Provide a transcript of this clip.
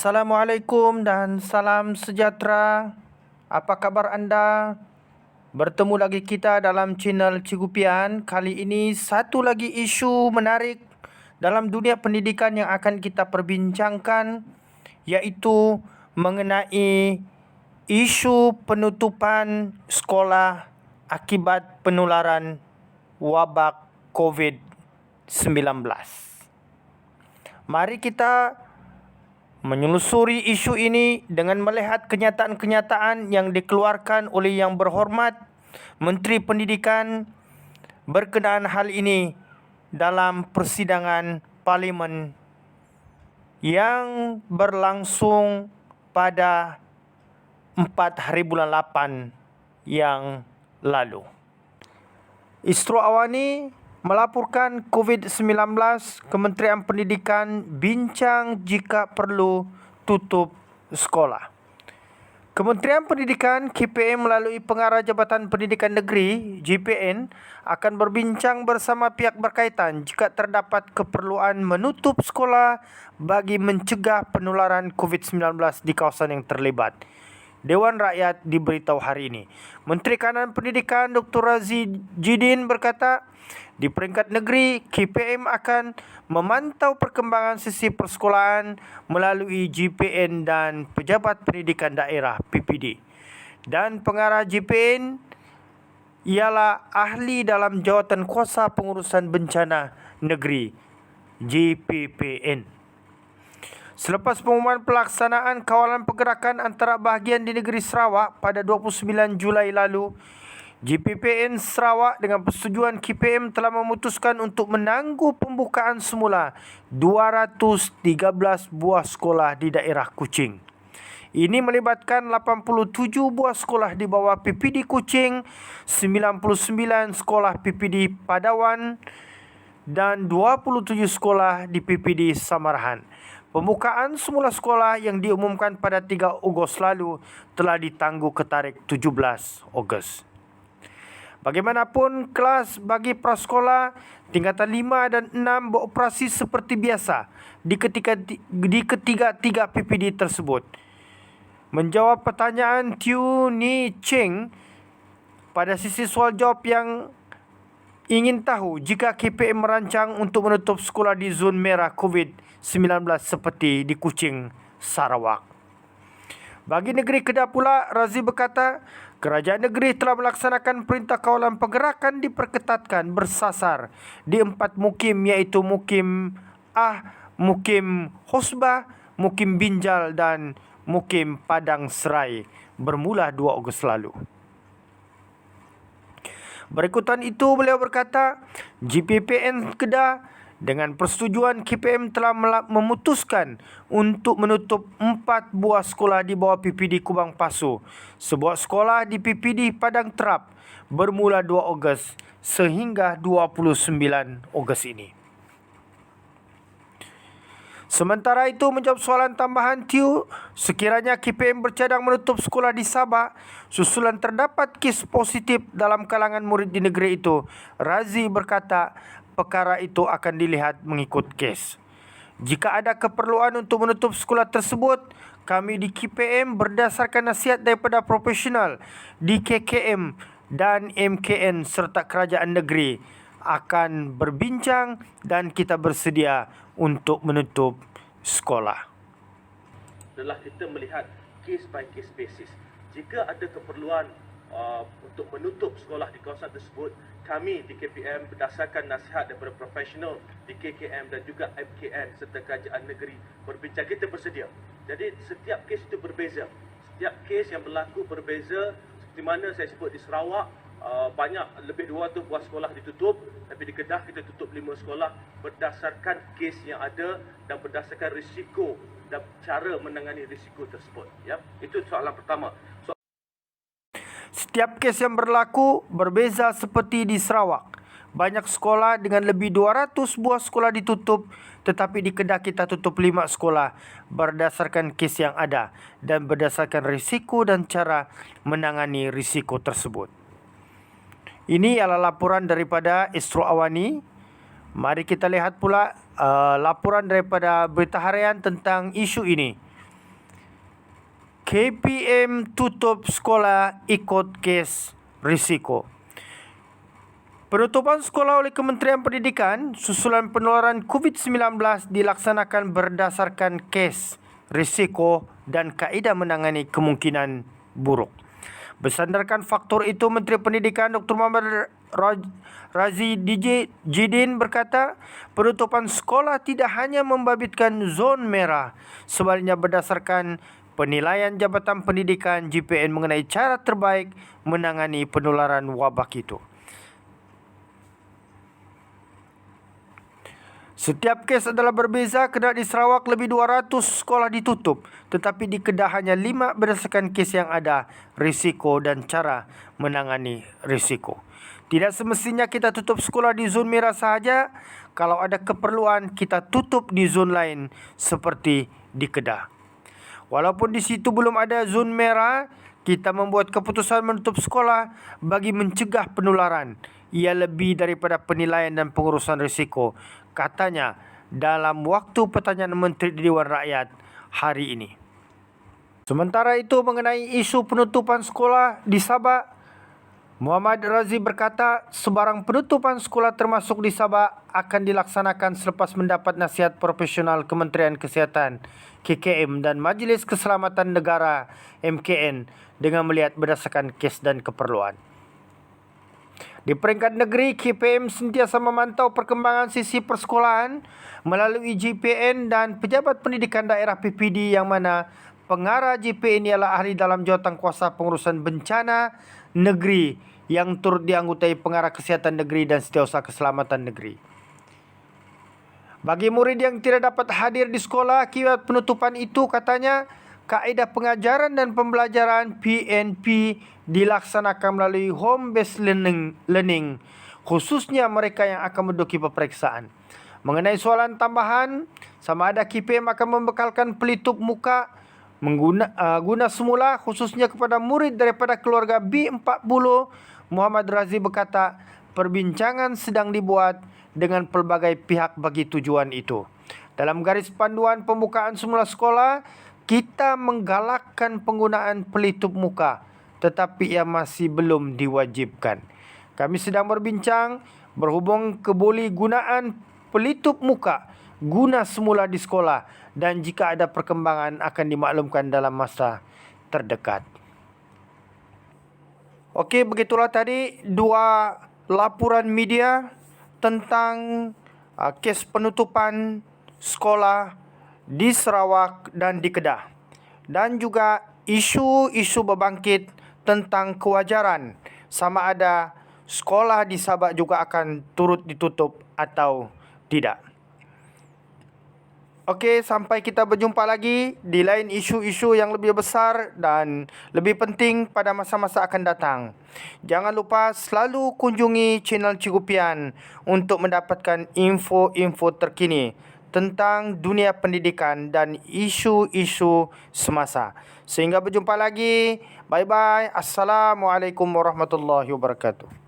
Assalamualaikum dan salam sejahtera. Apa kabar anda? Bertemu lagi kita dalam channel Cikgu Pian. Kali ini satu lagi isu menarik dalam dunia pendidikan yang akan kita perbincangkan, iaitu mengenai isu penutupan sekolah akibat penularan wabak COVID-19. Mari kita menyelusuri isu ini dengan melihat kenyataan-kenyataan yang dikeluarkan oleh Yang Berhormat Menteri Pendidikan berkenaan hal ini dalam persidangan Parlimen yang berlangsung pada 4 hari bulan 8 yang lalu. Isro Awani melaporkan COVID-19, Kementerian Pendidikan bincang jika perlu tutup sekolah. Kementerian Pendidikan KPM melalui Pengarah Jabatan Pendidikan Negeri JPN akan berbincang bersama pihak berkaitan jika terdapat keperluan menutup sekolah bagi mencegah penularan COVID-19 di kawasan yang terlibat. Dewan Rakyat diberitahu hari ini. Menteri Kanan Pendidikan Dr. Razi Jidin berkata, di peringkat negeri, KPM akan memantau perkembangan sisi persekolahan melalui JPN dan Pejabat Pendidikan Daerah PPD. Dan pengarah JPN ialah ahli dalam Jawatan Kuasa Pengurusan Bencana Negeri JPPN. Selepas pengumuman pelaksanaan kawalan pergerakan antara bahagian di negeri Sarawak pada 29 Julai lalu, JPPN Sarawak dengan persetujuan KPM telah memutuskan untuk menangguh pembukaan semula 213 buah sekolah di daerah Kuching. Ini melibatkan 87 buah sekolah di bawah PPD Kuching, 99 sekolah PPD Padawan dan 27 sekolah di PPD Samarahan. Pembukaan semula sekolah yang diumumkan pada 3 Ogos lalu telah ditangguh ke tarikh 17 Ogos. Bagaimanapun, kelas bagi prasekolah tingkatan 5 dan 6 beroperasi seperti biasa di ketiga PPD tersebut. Menjawab pertanyaan Tiu Ni Cheng pada sisi soal jawab yang ingin tahu jika KPM merancang untuk menutup sekolah di zon merah COVID-19 seperti di Kuching, Sarawak. Bagi negeri Kedah pula, Razi berkata, kerajaan negeri telah melaksanakan perintah kawalan pergerakan diperketatkan bersasar di 4 mukim, iaitu Mukim Mukim Hosbah, Mukim Binjal dan Mukim Padang Serai bermula 2 Ogos lalu. Berikutan itu beliau berkata, JPPN Kedah dengan persetujuan KPM telah memutuskan untuk menutup 4 buah sekolah di bawah PPD Kubang Pasu, sebuah sekolah di PPD Padang Terap bermula 2 Ogos sehingga 29 Ogos ini. Sementara itu, menjawab soalan tambahan Tiu, sekiranya KPM bercadang menutup sekolah di Sabah susulan terdapat kes positif dalam kalangan murid di negeri itu, Razi berkata, perkara itu akan dilihat mengikut kes. Jika ada keperluan untuk menutup sekolah tersebut, kami di KPM berdasarkan nasihat daripada profesional di KKM dan MKN serta kerajaan negeri akan berbincang dan kita bersedia untuk menutup sekolah. Adalah kita melihat case by case basis. Jika ada keperluan untuk menutup sekolah di kawasan tersebut, kami di KPM berdasarkan nasihat daripada profesional di KKM dan juga MKN serta kerajaan negeri berbincang, kita bersedia. Jadi setiap kes itu berbeza. Setiap kes yang berlaku berbeza. Seperti mana saya sebut di Sarawak, banyak lebih 200 buah sekolah ditutup, tapi di Kedah kita tutup 5 sekolah berdasarkan kes yang ada dan berdasarkan risiko dan cara menangani risiko tersebut. Ya, itu soalan pertama. Setiap kes yang berlaku berbeza seperti di Sarawak. Banyak sekolah dengan lebih 200 buah sekolah ditutup, tetapi di Kedah kita tutup 5 sekolah berdasarkan kes yang ada dan berdasarkan risiko dan cara menangani risiko tersebut. Ini adalah laporan daripada Isro Awani. Mari kita lihat pula laporan daripada Berita Harian tentang isu ini. KPM tutup sekolah ikut kes risiko. Penutupan sekolah oleh Kementerian Pendidikan susulan penularan COVID-19 dilaksanakan berdasarkan kes, risiko dan kaedah menangani kemungkinan buruk. Bersandarkan faktor itu, Menteri Pendidikan Dr. Muhammad Razi Jidin berkata, penutupan sekolah tidak hanya membabitkan zon merah, sebaliknya berdasarkan penilaian Jabatan Pendidikan JPN mengenai cara terbaik menangani penularan wabak itu. Setiap kes adalah berbeza kerana di Sarawak lebih 200 sekolah ditutup, tetapi di Kedah hanya 5 berdasarkan kes yang ada, risiko dan cara menangani risiko. Tidak semestinya kita tutup sekolah di zon merah sahaja. Kalau ada keperluan, kita tutup di zon lain seperti di Kedah. Walaupun di situ belum ada zon merah, kita membuat keputusan menutup sekolah bagi mencegah penularan. Ia lebih daripada penilaian dan pengurusan risiko, katanya dalam waktu pertanyaan Menteri di Dewan Rakyat hari ini. Sementara itu, mengenai isu penutupan sekolah di Sabah, Muhammad Razi berkata sebarang penutupan sekolah termasuk di Sabah akan dilaksanakan selepas mendapat nasihat profesional Kementerian Kesihatan KKM dan Majlis Keselamatan Negara MKN dengan melihat berdasarkan kes dan keperluan. Di peringkat negeri, KPM sentiasa memantau perkembangan sisi persekolahan melalui JPN dan Pejabat Pendidikan Daerah PPD, yang mana pengarah JPN ialah ahli dalam Jawatankuasa Pengurusan Bencana Negeri yang turut dianggotai Pengarah Kesihatan Negeri dan Setiausaha Keselamatan Negeri. Bagi murid yang tidak dapat hadir di sekolah akibat penutupan itu, katanya kaedah pengajaran dan pembelajaran PNP dilaksanakan melalui home based learning, khususnya mereka yang akan menduduki peperiksaan. Mengenai soalan tambahan, sama ada KPM akan membekalkan pelitup muka guna semula khususnya kepada murid daripada keluarga B40, Muhammad Razi berkata perbincangan sedang dibuat dengan pelbagai pihak bagi tujuan itu. Dalam garis panduan pembukaan semula sekolah, kita menggalakkan penggunaan pelitup muka, tetapi ia masih belum diwajibkan. Kami sedang berbincang berhubung keboleh gunaan pelitup muka guna semula di sekolah dan jika ada perkembangan akan dimaklumkan dalam masa terdekat. Okey, begitulah tadi dua laporan media tentang kes penutupan sekolah di Sarawak dan di Kedah, dan juga isu-isu berbangkit tentang kewajaran sama ada sekolah di Sabah juga akan turut ditutup atau tidak. Okey, sampai kita berjumpa lagi di lain isu-isu yang lebih besar dan lebih penting pada masa-masa akan datang. Jangan lupa selalu kunjungi channel Cikgu Pian untuk mendapatkan info-info terkini tentang dunia pendidikan dan isu-isu semasa. Sehingga berjumpa lagi. Bye-bye. Assalamualaikum warahmatullahi wabarakatuh.